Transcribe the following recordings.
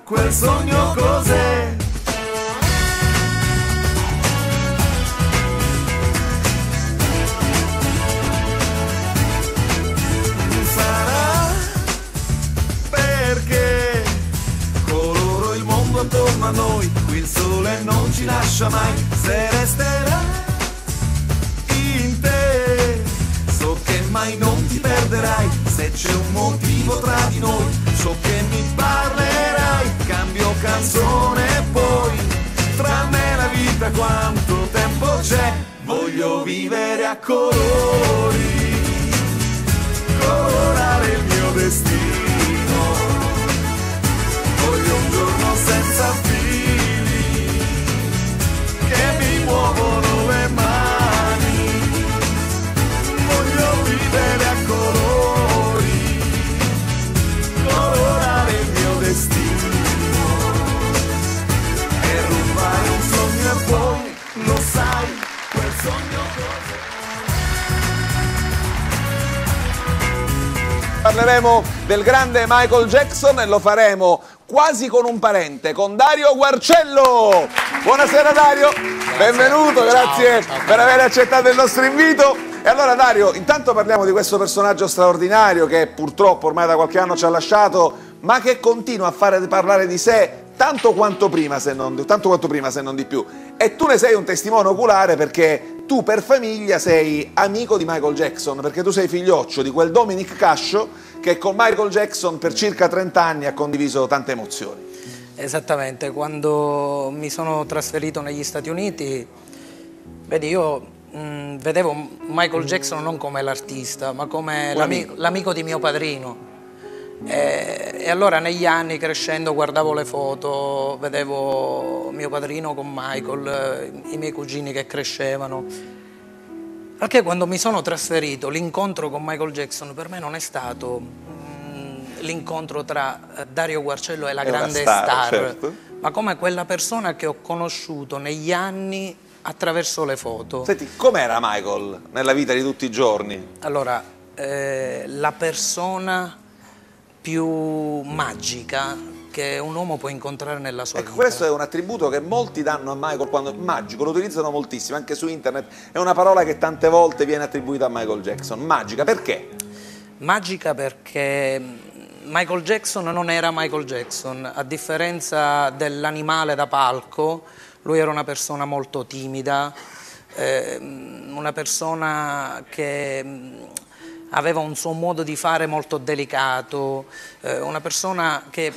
quel sogno cos'è? Sarà perché coloro il mondo attorno a noi, qui il sole non ci lascia mai, se resterà in te, so che mai non ti perderai, se c'è un motivo tra di noi, so che mi parlerai, cambio canzone e poi, tra me e la vita quanto tempo c'è, voglio vivere a colori, colorare il mio destino, voglio un giorno senza fili, che mi muovono le mani, voglio vivere a colori, colorare il mio destino, e rubare un sogno e poi, lo sai, quel sogno cos'è? Parleremo del grande Michael Jackson e lo faremo quasi con un parente, con Dario Guarcello. Buonasera Dario, benvenuto, grazie per aver accettato il nostro invito. E allora Dario, intanto parliamo di questo personaggio straordinario che purtroppo ormai da qualche anno ci ha lasciato, ma che continua a fare parlare di sé tanto quanto prima, se non di più. E tu ne sei un testimone oculare perché tu per famiglia sei amico di Michael Jackson, perché tu sei figlioccio di quel Dominic Cascio che con Michael Jackson per circa 30 anni ha condiviso tante emozioni. Esattamente, quando mi sono trasferito negli Stati Uniti, vedi, io vedevo Michael Jackson non come l'artista, ma come l'amico di mio padrino. E allora negli anni crescendo guardavo le foto, vedevo mio padrino con Michael, i miei cugini che crescevano. Perché quando mi sono trasferito l'incontro con Michael Jackson per me non è stato l'incontro tra Dario Guarcello e la grande star, certo, ma come quella persona che ho conosciuto negli anni attraverso le foto. Senti, com'era Michael nella vita di tutti i giorni? Allora, la persona più magica che un uomo può incontrare nella sua vita. Questo è un attributo che molti danno a Michael quando magico, lo utilizzano moltissimo, anche su internet è una parola che tante volte viene attribuita a Michael Jackson. Magica, perché? Magica perché Michael Jackson non era Michael Jackson, a differenza dell'animale da palco, lui era una persona molto timida, una persona che aveva un suo modo di fare molto delicato, una persona che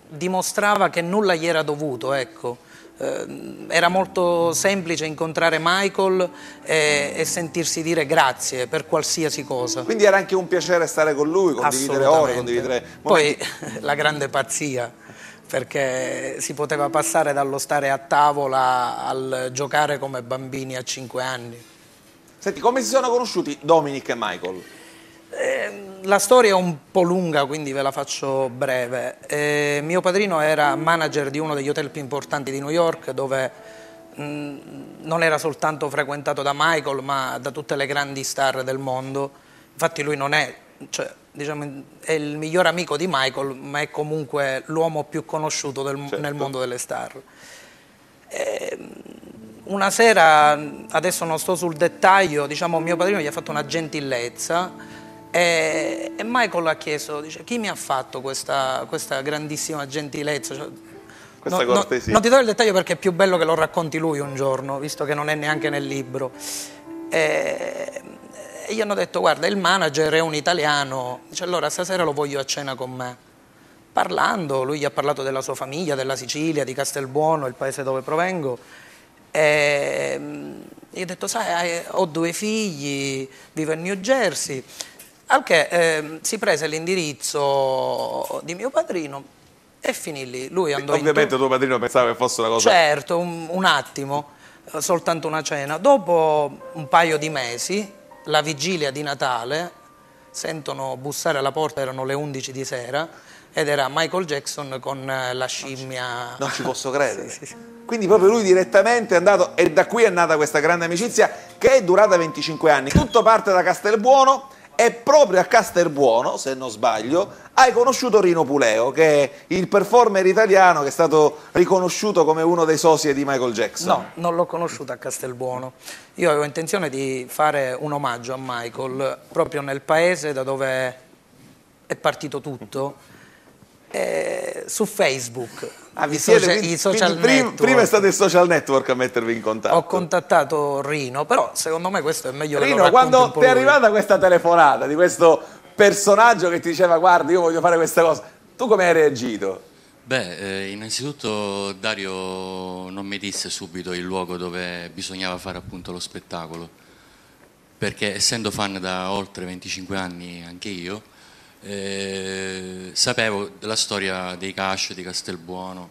dimostrava che nulla gli era dovuto, ecco. Era molto semplice incontrare Michael e sentirsi dire grazie per qualsiasi cosa. Quindi era anche un piacere stare con lui, condividere ore, condividere momenti. Poi la grande pazzia, perché si poteva passare dallo stare a tavola al giocare come bambini a 5 anni. Senti, come si sono conosciuti Dominic e Michael? La storia è un po' lunga, quindi ve la faccio breve. Mio padrino era manager di uno degli hotel più importanti di New York, dove non era soltanto frequentato da Michael, ma da tutte le grandi star del mondo. Infatti lui non è, cioè, diciamo, è il miglior amico di Michael, ma è comunque l'uomo più conosciuto nel mondo delle star. Una sera, adesso non sto sul dettaglio, diciamo, mio padrino gli ha fatto una gentilezza e Michael ha chiesto, dice, chi mi ha fatto questa grandissima gentilezza? Cioè, questa cortesia. Non ti do il dettaglio perché è più bello che lo racconti lui un giorno, visto che non è neanche nel libro. E gli hanno detto, guarda, il manager è un italiano, dice, allora stasera lo voglio a cena con me. Parlando, lui gli ha parlato della sua famiglia, della Sicilia, di Castelbuono, il paese dove provengo. E gli ho detto, sai, ho 2 figli, vivo in New Jersey, al che si prese l'indirizzo di mio padrino e finì lì. Lui andò ovviamente tuo padrino pensava che fosse una cosa... Certo, un attimo, soltanto una cena. Dopo un paio di mesi, la vigilia di Natale, sentono bussare alla porta, erano le 11 di sera, ed era Michael Jackson con la scimmia. Non ci posso credere. Sì. Quindi proprio lui direttamente è andato, e da qui è nata questa grande amicizia che è durata 25 anni. Tutto parte da Castelbuono e proprio a Castelbuono, se non sbaglio, hai conosciuto Rino Puleo, che è il performer italiano che è stato riconosciuto come uno dei soci di Michael Jackson. No, non l'ho conosciuto a Castelbuono. Io avevo intenzione di fare un omaggio a Michael proprio nel paese da dove è partito tutto, su Facebook. I social network. Prima è stato il social network a mettervi in contatto. Ho contattato Rino, però secondo me questo è meglio che lo Rino, racconti quando un po' ti è lui. arrivata questa telefonata di questo personaggio che ti diceva guarda io voglio fare questa cosa, tu come hai reagito? Beh, innanzitutto Dario non mi disse subito il luogo dove bisognava fare appunto lo spettacolo, perché essendo fan da oltre 25 anni anche io, sapevo della storia dei Cash di Castelbuono,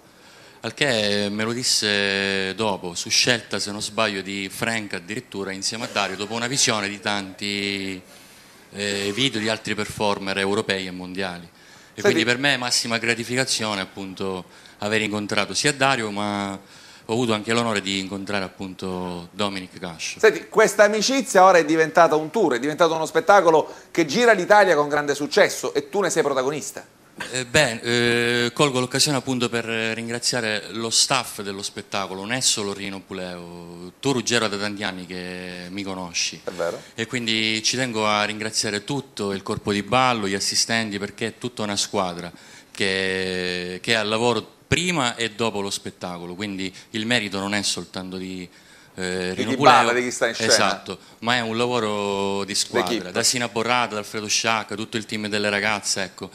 al che me lo disse dopo, su scelta se non sbaglio di Frank addirittura insieme a Dario, dopo una visione di tanti video di altri performer europei e mondiali. E quindi per me è massima gratificazione appunto aver incontrato sia Dario, ma ho avuto anche l'onore di incontrare appunto Dominic Cash. Senti, questa amicizia ora è diventata un tour, è diventato uno spettacolo che gira l'Italia con grande successo e tu ne sei protagonista. Colgo l'occasione appunto per ringraziare lo staff dello spettacolo, non è solo Rino Puleo, tu Ruggero da tanti anni che mi conosci. È vero. E quindi ci tengo a ringraziare tutto il corpo di ballo, gli assistenti, perché è tutta una squadra che è al lavoro prima e dopo lo spettacolo, quindi il merito non è soltanto di Rino chi Puleo, balla, di chi sta in scena. esatto, ma è un lavoro di squadra, da Sina Borrata, da Alfredo Sciacca, tutto il team delle ragazze, ecco.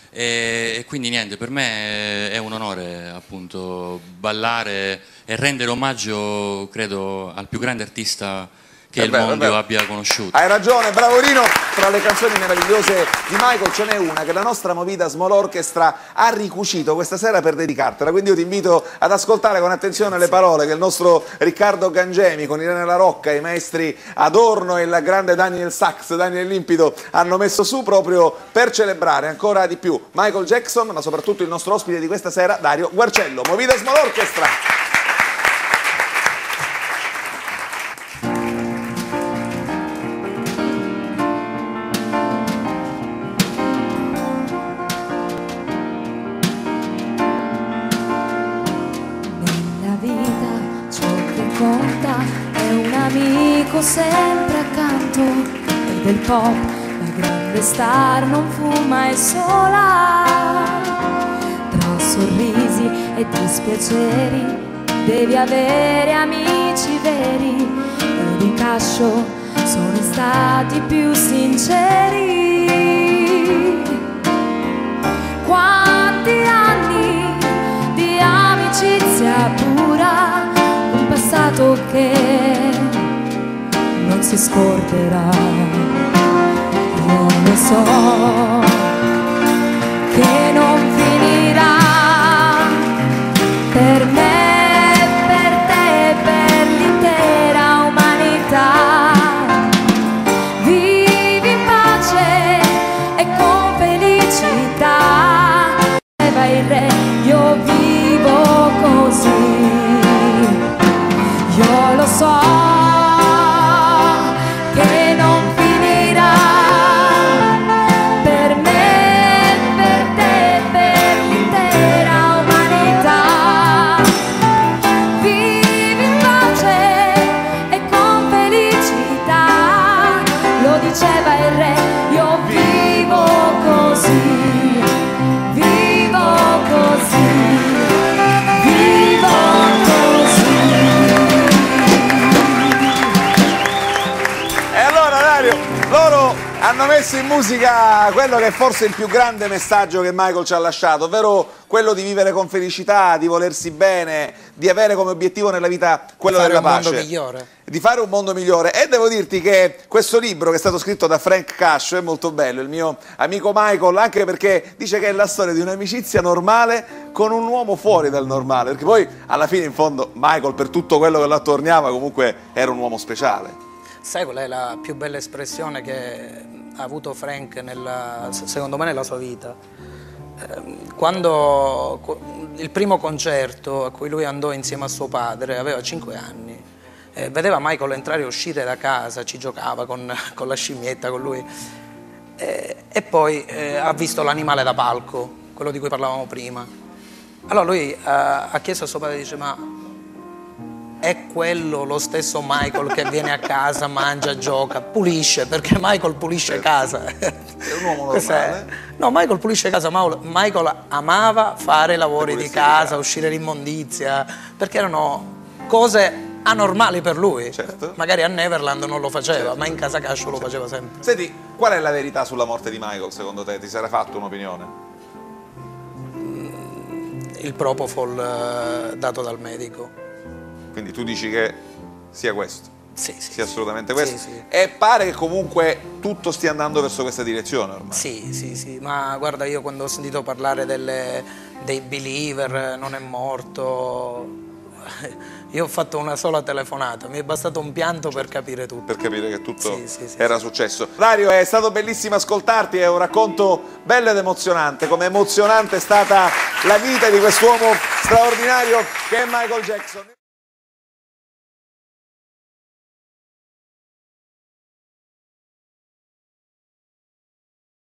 E quindi niente, per me è un onore appunto ballare e rendere omaggio, credo, al più grande artista che il mondo abbia conosciuto. Hai ragione, bravo Rino. Tra le canzoni meravigliose di Michael ce n'è una che la nostra Movida Small Orchestra ha ricucito questa sera per dedicartela, quindi io ti invito ad ascoltare con attenzione le parole che il nostro Riccardo Gangemi con Irene La Rocca, i maestri Adorno e il grande Daniel Sachs, Daniel Limpido hanno messo su proprio per celebrare ancora di più Michael Jackson, ma soprattutto il nostro ospite di questa sera, Dario Guarcello. Movida Small Orchestra. È un amico sempre accanto e del pop la grande star non fu mai sola. Tra sorrisi e dispiaceri devi avere amici veri ed i Cascio sono stati più sinceri. Quanti anni di amicizia pura, passato che non si scorderà. Io lo so che non finirà per me, per te, per l'intera umanità. Vivi in pace e con felicità. E vai il re, io vivo così. Io lo so che non finirà per me, per te, per l'intera umanità. Vivi in pace e con felicità, lo diceva il re, io vivo così, vivo così, vivo così. Loro hanno messo in musica quello che è forse il più grande messaggio che Michael ci ha lasciato, ovvero quello di vivere con felicità, di volersi bene, di avere come obiettivo nella vita quello della pace. Di fare un mondo migliore. E devo dirti che questo libro che è stato scritto da Frank Cash è molto bello, il mio amico Michael, anche perché dice che è la storia di un'amicizia normale con un uomo fuori dal normale, perché poi alla fine in fondo Michael, per tutto quello che lo attorniava, comunque era un uomo speciale. Sai qual è la più bella espressione che ha avuto Frank secondo me nella sua vita? Quando il primo concerto a cui lui andò insieme a suo padre, aveva 5 anni, vedeva Michael entrare e uscire da casa, ci giocava con la scimmietta con lui E poi ha visto l'animale da palco, quello di cui parlavamo prima. Allora lui ha chiesto a suo padre, dice, ma è quello lo stesso Michael che viene a casa, mangia, gioca, pulisce, perché Michael pulisce casa. È un uomo normale. No, Michael pulisce casa, Michael amava fare lavori di casa, uscire l'immondizia, perché erano cose anormali per lui. Certo. Magari a Neverland non lo faceva, ma in casa Cascio lo faceva sempre. Senti, qual è la verità sulla morte di Michael, secondo te? Ti sarà fatto un'opinione? Il propofol dato dal medico. Quindi tu dici che sia questo? Sì, Sia assolutamente questo? Sì, sì. E pare che comunque tutto stia andando verso questa direzione ormai. Sì, ma guarda, io quando ho sentito parlare dei believer, non è morto, io ho fatto una sola telefonata, mi è bastato un pianto per capire tutto. Per capire che tutto Sì, era successo. Dario, è stato bellissimo ascoltarti, è un racconto bello ed emozionante, come emozionante è stata la vita di quest'uomo straordinario che è Michael Jackson.